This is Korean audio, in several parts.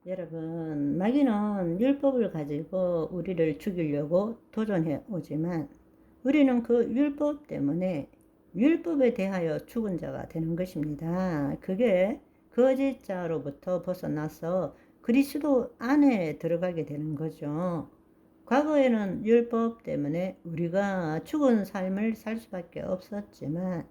여러분, 마귀는 율법을 가지고 우리를 죽이려고 도전해 오지만 우리는 그 율법 때문에 율법에 대하여 죽은 자가 되는 것입니다. 그게 거짓자로부터 벗어나서 그리스도 안에 들어가게 되는 거죠. 과거에는 율법 때문에 우리가 죽은 삶을 살 수밖에 없었지만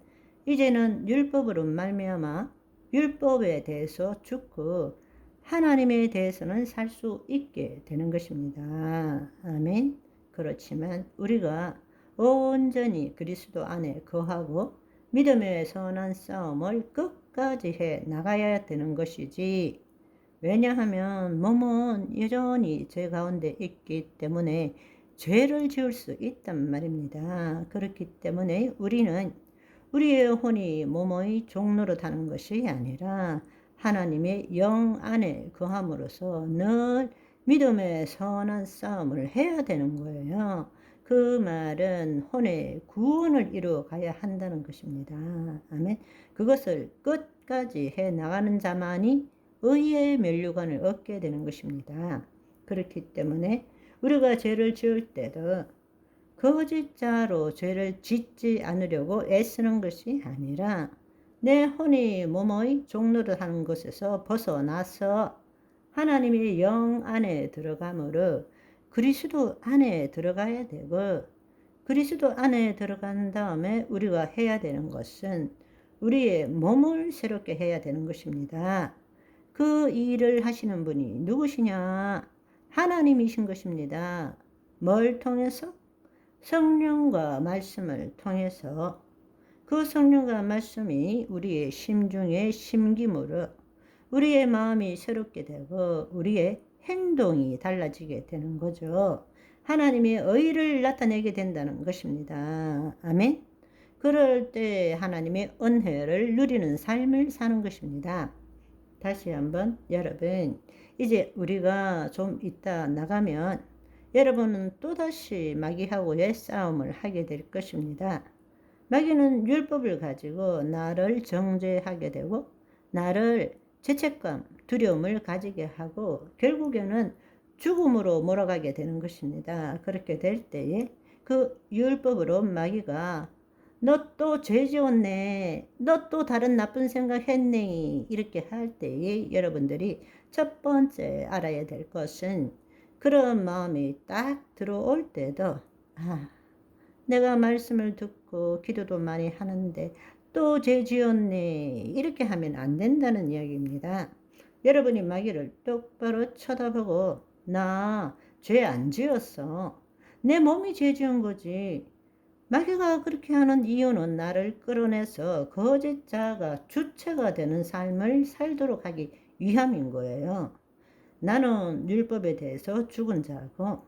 이제는 율법으로 말미암아 율법에 대해서 죽고 하나님에 대해서는 살 수 있게 되는 것입니다. 아멘. 그렇지만 우리가 온전히 그리스도 안에 거하고 믿음의 선한 싸움을 끝까지 해 나가야 되는 것이지. 왜냐하면 몸은 여전히 죄 가운데 있기 때문에 죄를 지을 수 있단 말입니다. 그렇기 때문에 우리는 우리의 혼이 몸의 종노릇하는 것이 아니라 하나님의 영 안에 거함으로써 늘 믿음의 선한 싸움을 해야 되는 거예요. 그 말은 혼의 구원을 이루어 가야 한다는 것입니다. 아멘. 그것을 끝까지 해 나가는 자만이 의의 면류관을 얻게 되는 것입니다. 그렇기 때문에 우리가 죄를 지을 때도 거짓자로 죄를 짓지 않으려고 애쓰는 것이 아니라 내 혼이 몸의 종로를 하는 것에서 벗어나서 하나님의 영 안에 들어가므로 그리스도 안에 들어가야 되고, 그리스도 안에 들어간 다음에 우리가 해야 되는 것은 우리의 몸을 새롭게 해야 되는 것입니다. 그 일을 하시는 분이 누구시냐? 하나님이신 것입니다. 뭘 통해서? 성령과 말씀을 통해서. 그 성령과 말씀이 우리의 심중에 심김으로 우리의 마음이 새롭게 되고 우리의 행동이 달라지게 되는 거죠. 하나님의 의를 나타내게 된다는 것입니다. 아멘. 그럴 때 하나님의 은혜를 누리는 삶을 사는 것입니다. 다시 한번 여러분, 이제 우리가 좀 이따 나가면 여러분은 또다시 마귀하고의 싸움을 하게 될 것입니다. 마귀는 율법을 가지고 나를 정죄하게 되고 나를 죄책감, 두려움을 가지게 하고 결국에는 죽음으로 몰아가게 되는 것입니다. 그렇게 될 때에 그 율법으로 마귀가 너 또 죄 지었네, 너 또 다른 나쁜 생각 했네, 이렇게 할 때에 여러분들이 첫 번째 알아야 될 것은 그런 마음이 딱 들어올 때도 내가 말씀을 듣고 기도도 많이 하는데 또 죄 지었네, 이렇게 하면 안 된다는 이야기입니다. 여러분이 마귀를 똑바로 쳐다보고 나 죄 안 지었어, 내 몸이 죄 지은 거지. 마귀가 그렇게 하는 이유는 나를 끌어내서 거짓자가 주체가 되는 삶을 살도록 하기 위함인 거예요. 나는 율법에 대해서 죽은 자고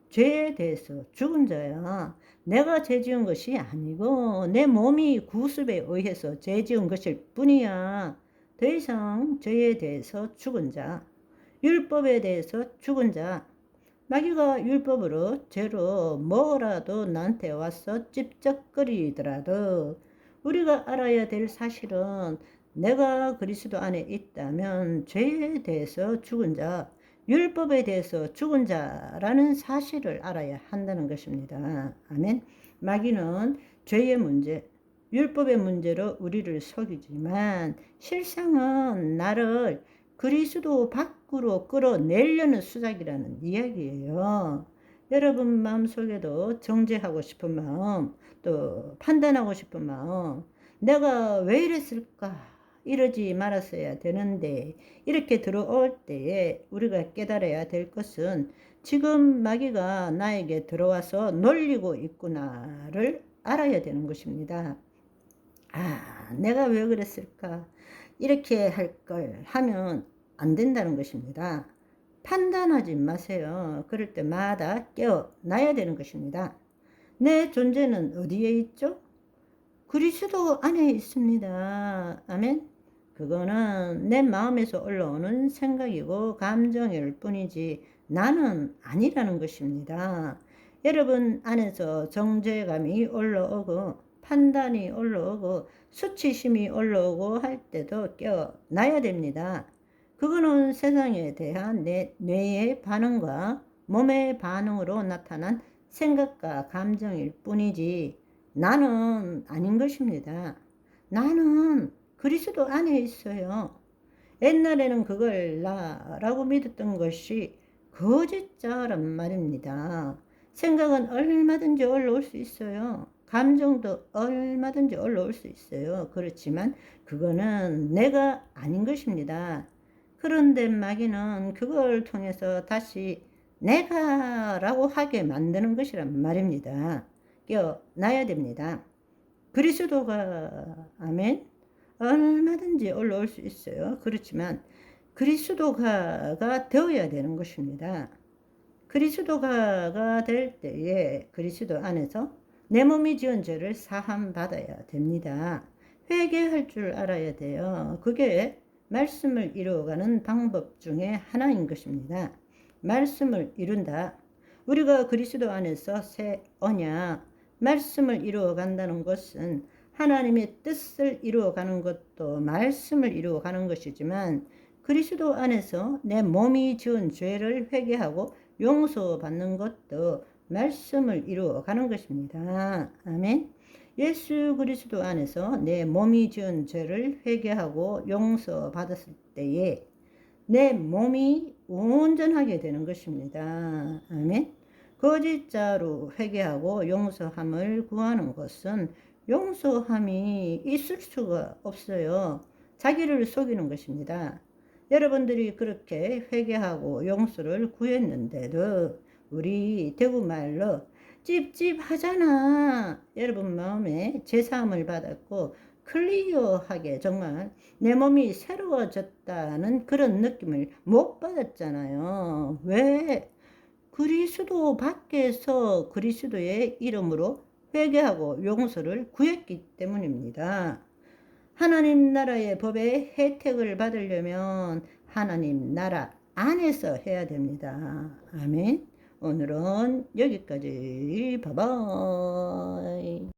죄에 대해서 죽은 자야. 내가 죄 지은 것이 아니고 내 몸이 구습에 의해서 죄 지은 것일 뿐이야. 더 이상 죄에 대해서 죽은 자, 율법에 대해서 죽은 자. 마귀가 율법으로 죄로 뭐라도 나한테 와서 찝쩍거리더라도 우리가 알아야 될 사실은 내가 그리스도 안에 있다면 죄에 대해서 죽은 자, 율법에 대해서 죽은 자라는 사실을 알아야 한다는 것입니다. 아멘. 마귀는 죄의 문제, 율법의 문제로 우리를 속이지만 실상은 나를 그리스도 밖으로 끌어내려는 수작이라는 이야기예요. 여러분 마음속에도 정죄하고 싶은 마음, 또 판단하고 싶은 마음, 내가 왜 이랬을까? 이러지 말았어야 되는데, 이렇게 들어올 때에 우리가 깨달아야 될 것은 지금 마귀가 나에게 들어와서 놀리고 있구나를 알아야 되는 것입니다. 내가 왜 그랬을까? 이렇게 할 걸 하면 안 된다는 것입니다. 판단하지 마세요. 그럴 때마다 깨어나야 되는 것입니다. 내 존재는 어디에 있죠? 그리스도 안에 있습니다. 아멘. 그거는 내 마음에서 올라오는 생각이고 감정일 뿐이지 나는 아니라는 것입니다. 여러분 안에서 정죄감이 올라오고 판단이 올라오고 수치심이 올라오고 할 때도 깨어나야 됩니다. 그거는 세상에 대한 내 뇌의 반응과 몸의 반응으로 나타난 생각과 감정일 뿐이지 나는 아닌 것입니다. 나는 그리스도 안에 있어요. 옛날에는 그걸 나라고 믿었던 것이 거짓자란 말입니다. 생각은 얼마든지 올라올 수 있어요. 감정도 얼마든지 올라올 수 있어요. 그렇지만 그거는 내가 아닌 것입니다. 그런데 마귀는 그걸 통해서 다시 내가라고 하게 만드는 것이란 말입니다. 깨어나야 됩니다. 그리스도가, 아멘, 얼마든지 올라올 수 있어요. 그렇지만 그리스도가가 되어야 되는 것입니다. 그리스도가가 될 때에 그리스도 안에서 내 몸이 지은 죄를 사함 받아야 됩니다. 회개할 줄 알아야 돼요. 그게 말씀을 이루어가는 방법 중에 하나인 것입니다. 말씀을 이룬다. 우리가 그리스도 안에서 새 언약, 말씀을 이루어간다는 것은 하나님의 뜻을 이루어가는 것도 말씀을 이루어가는 것이지만 그리스도 안에서 내 몸이 지은 죄를 회개하고 용서받는 것도 말씀을 이루어가는 것입니다. 아멘. 예수 그리스도 안에서 내 몸이 지은 죄를 회개하고 용서받았을 때에 내 몸이 온전하게 되는 것입니다. 아멘. 거짓자로 회개하고 용서함을 구하는 것은 용서함이 있을 수가 없어요. 자기를 속이는 것입니다. 여러분들이 그렇게 회개하고 용서를 구했는데도 우리 대구말로 찝찝하잖아. 여러분 마음에 제사함을 받았고 클리어하게 정말 내 몸이 새로워졌다는 그런 느낌을 못 받았잖아요. 왜? 그리스도 밖에서 그리스도의 이름으로 회개하고 용서를 구했기 때문입니다. 하나님 나라의 법의 혜택을 받으려면 하나님 나라 안에서 해야 됩니다. 아멘. 오늘은 여기까지. 바이바이.